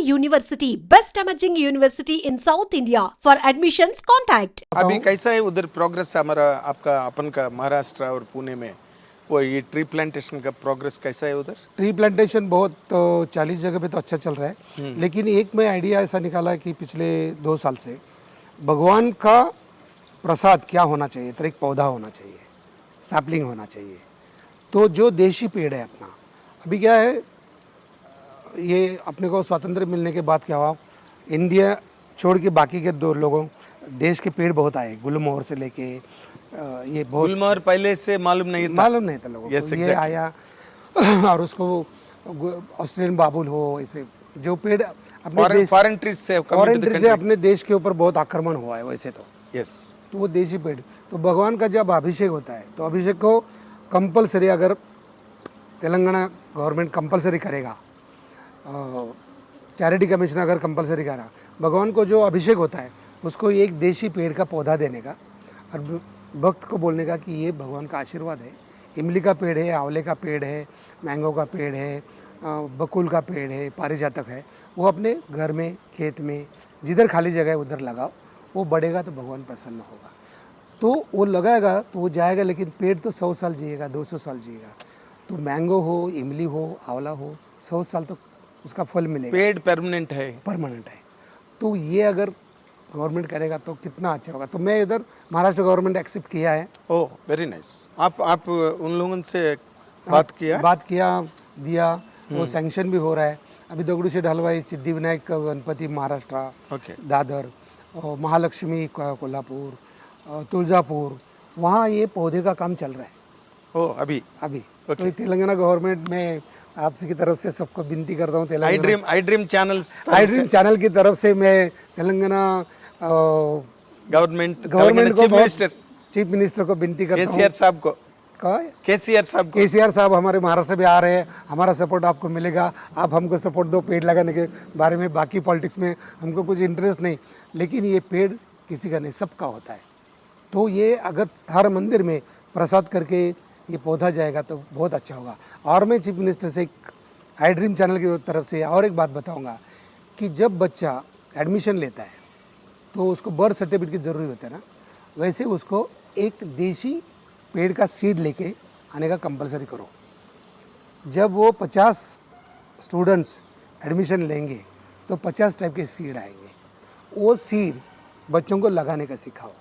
University, best emerging university in South India. For admissions, contact. अभी कैसा है उधर प्रोग्रेस हमारा आपका अपन का महाराष्ट्र और पुणे में वो ये ट्री प्लांटेशन का प्रोग्रेस कैसा है उधर? ट्री प्लांटेशन बहुत 40 जगह पे तो अच्छा चल रहा है, लेकिन एक मैं आइडिया ऐसा निकाला कि पिछले 2 साल से भगवान का प्रसाद क्या होना चाहिए, तो एक पौधा होना चाहिए, सैपलिंग होना चाहिए। तो जो देशी पेड़ है अपना, अभी क्या है, ये अपने को स्वातंत्र्य मिलने के बाद क्या हुआ, इंडिया छोड़ के बाकी के 2 लोगों देश के पेड़ बहुत आए, गुलमोहर से लेके ये बहुत गुलमोहर पहले से मालूम नहीं था लोगों को। ये आया और उसको ऑस्ट्रेलियन बाबुल हो, ऐसे जो पेड़ अपने देश फॉरेन ट्रीज से अपने देश के ऊपर बहुत आक्रमण हुआ है वैसे तो। यस, तो वो देशी पेड़, तो भगवान का जब अभिषेक होता है तो अभिषेक को कंपलसरी, अगर तेलंगाना गवर्नमेंट कंपलसरी करेगा, चैरिटी कमीशन अगर कंपलसरी करा, भगवान को जो अभिषेक होता है उसको एक देशी पेड़ का पौधा देने का और भक्त को बोलने का कि ये भगवान का आशीर्वाद है। इमली का पेड़ है, आंवले का पेड़ है, मैंगो का पेड़ है, बकुल का पेड़ है, पारिजातक है, वो अपने घर में, खेत में, जिधर खाली जगह है उधर लगाओ, वो बढ़ेगा तो भगवान प्रसन्न होगा। तो वो लगाएगा तो वो जाएगा, लेकिन पेड़ तो 100 साल जिएगा, 200 साल जिएगा। तो मैंगो हो, इमली हो, आंवला हो, 100 साल तो उसका फल मिलेगा। पेड़ परमानेंट है, तो ये अगर गवर्नमेंट करेगा तो कितना अच्छा होगा। तो मैं इधर महाराष्ट्र गवर्नमेंट एक्सेप्ट किया है। Oh very nice. आप उन लोगों से बात किया दिया, वो सैंक्शन भी हो रहा है। अभी दगड़ूशेठ हलवाई, सिद्धिविनायक गणपति महाराष्ट्र, दादर, और महालक्ष्मी कोल्हापुर, तुळजापुर, वहाँ ये पौधे का काम चल रहा है। ओह अभी तो तेलंगाना गवर्नमेंट में आपसे की तरफ से सबको विनती करता हूँ, आई ड्रीम चैनल की तरफ से मैं तेलंगाना गवर्नमेंट को, चीफ मिनिस्टर को विनती करता हूँ, केसीआर साहब हमारे महाराष्ट्र में आ रहे हैं, हमारा सपोर्ट आपको मिलेगा, आप हमको सपोर्ट दो पेड़ लगाने के बारे में। बाकी पॉलिटिक्स में हमको कुछ इंटरेस्ट नहीं, लेकिन ये पेड़ किसी का नहीं, सबका होता है। तो ये अगर हर मंदिर में प्रसाद करके ये पौधा जाएगा तो बहुत अच्छा होगा। और मैं चीफ मिनिस्टर से एक आई ड्रीम चैनल की तरफ से और एक बात बताऊंगा कि जब बच्चा एडमिशन लेता है तो उसको बर्थ सर्टिफिकेट की ज़रूरी होती है ना, वैसे उसको एक देशी पेड़ का सीड लेके आने का कंपलसरी करो। जब वो 50 स्टूडेंट्स एडमिशन लेंगे तो 50 टाइप के सीड आएंगे। वो सीड बच्चों को लगाने का सिखाओ,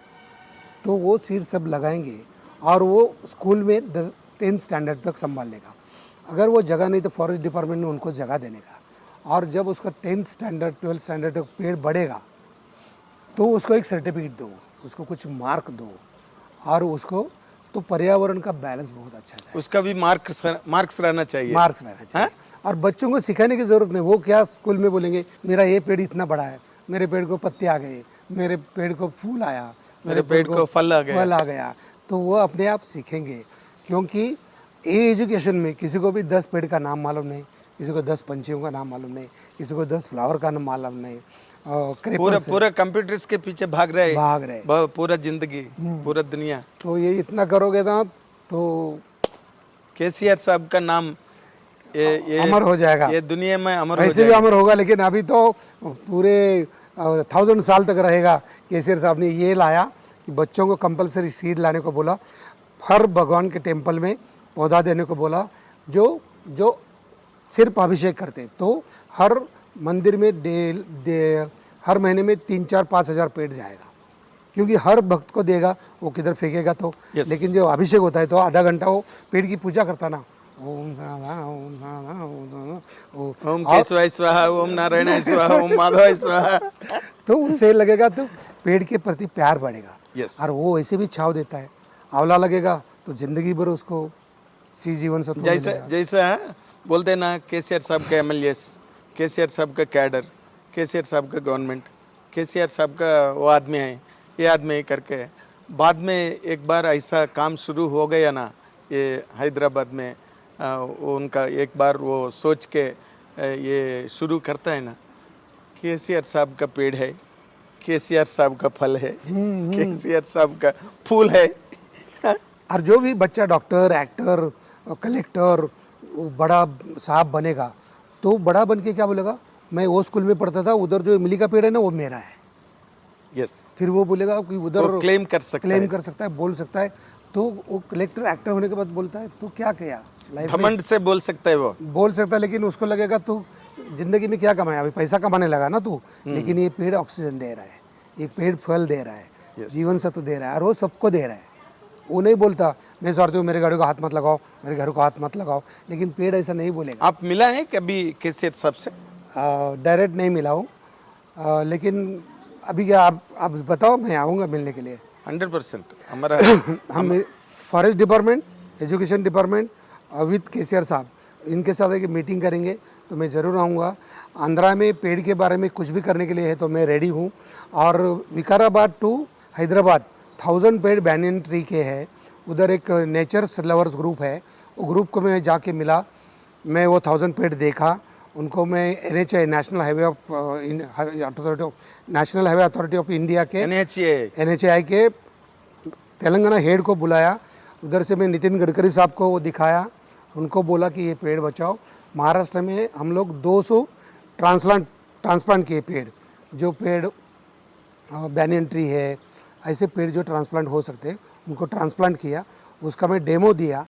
तो वो सीड सब लगाएंगे और वो स्कूल में 10th स्टैंडर्ड तक संभाल लेगा। अगर वो जगह नहीं तो फॉरेस्ट डिपार्टमेंट ने उनको जगह देने का, और जब उसका 10th स्टैंडर्ड 12th स्टैंडर्ड तक पेड़ बढ़ेगा तो उसको एक सर्टिफिकेट दो, उसको कुछ मार्क दो, और उसको तो पर्यावरण का बैलेंस बहुत अच्छा है। उसका भी मार्क्स रहना चाहिए। और बच्चों को सिखाने की ज़रूरत नहीं। वो क्या स्कूल में बोलेंगे मेरा ये पेड़ इतना बड़ा है, मेरे पेड़ को पत्ते आ गए, मेरे पेड़ को फूल आया, मेरे पेड़ को फल आ गया। तो वो अपने आप सीखेंगे, क्योंकि ये एजुकेशन में किसी को भी 10 पेड़ का नाम मालूम नहीं, किसी को 10 पंछियों का नाम मालूम नहीं, किसी को 10 फ्लावर का नाम मालूम नहीं। पूरा कंप्यूटर्स के पीछे भाग रहे पूरा जिंदगी, पूरा दुनिया। तो ये इतना करोगे ना तो केसीआर साहब का नाम ये अमर हो जाएगा, ये दुनिया में अमर वैसे भी अमर होगा। लेकिन अभी तो पूरे 1000 साल तक रहेगा। केसीआर साहब ने ये लाया कि बच्चों को कंपलसरी सीड लाने को बोला, हर भगवान के टेम्पल में पौधा देने को बोला, जो सिर्फ अभिषेक करते। तो हर मंदिर में हर महीने में 3-4-5 हज़ार पेड़ जाएगा, क्योंकि हर भक्त को देगा, वो किधर फेंकेगा तो। लेकिन जो अभिषेक होता है तो आधा घंटा वो पेड़ की पूजा करता ना, ओम केशवाय स्वाहा, ओम नारायणाय स्वाहा, ओम माधवाय स्वाहा, तो उससे लगेगा तो पेड़ के प्रति प्यार बढ़ेगा। और वो ऐसे भी छाव देता है। आंवला लगेगा तो जिंदगी भर उसको जीवन से जैसा बोलते ना, केसीआर साहब का MLAs, केसीआर साहब का कैडर, केसीआर साहब का गवर्नमेंट, केसीआर साहब का वो आदमी है, ये आदमी है करके। बाद में एक बार ऐसा काम शुरू हो गया ना, ये हैदराबाद में उनका एक बार वो सोच के ये शुरू करता है ना, केसीआर साहब का पेड़ है, केसीआर साहब का फल है, केसीआर साहब का फूल है। और जो भी बच्चा डॉक्टर, एक्टर, कलेक्टर, बड़ा साहब बनेगा तो बड़ा बन के क्या बोलेगा, मैं वो स्कूल में पढ़ता था, उधर जो इमली का पेड़ है ना वो मेरा है। यस, फिर वो बोलेगा कि वो उधर क्लेम कर सकता क्लेम है, कर सकता है, बोल सकता है। तो वो कलेक्टर एक्टर होने के बाद बोलता है तू क्या किया लाइफ में, घमंड से बोल सकता है वो। बोल सकता है, लेकिन उसको लगेगा तू जिंदगी में क्या कमाया, अभी पैसा कमाने लगा ना तू, लेकिन ये पेड़ ऑक्सीजन दे रहा है, ये पेड़ फल दे रहा है, जीवन सत्व दे रहा है, और वो सबको दे रहा है। वो नहीं बोलता मैं स्वार्थी हूँ, मेरे गाड़ी को हाथ मत लगाओ, मेरे घर को हाथ मत लगाओ, लेकिन पेड़ ऐसा नहीं बोलेगा। आप मिला है कभी केसीआर साहब से? डायरेक्ट नहीं मिला हूँ, लेकिन अभी क्या आप बताओ, मैं आऊँगा मिलने के लिए। 100% हमारा हम forest department, education department with KCR साहब, इनके साथ एक मीटिंग करेंगे तो मैं ज़रूर आऊँगा। आंध्रा में पेड़ के बारे में कुछ भी करने के लिए है तो मैं रेडी हूँ। और विकाराबाद टू हैदराबाद 1000 पेड़ बैनियन ट्री के है, उधर एक नेचर्स लवर्स ग्रुप है, वो ग्रुप को मैं जाके मिला, मैं वो 1000 पेड़ देखा, उनको मैं NHA national highway authority of India के NHAI के तेलंगाना हेड को बुलाया, उधर से मैं नितिन गडकरी साहब को वो दिखाया, उनको बोला कि ये पेड़ बचाओ। महाराष्ट्र में हम लोग 200 ट्रांसप्लांट किए पेड़, जो पेड़ बैनियन ट्री है, ऐसे पेड़ जो ट्रांसप्लांट हो सकते हैं उनको ट्रांसप्लांट किया, उसका मैं डेमो दिया।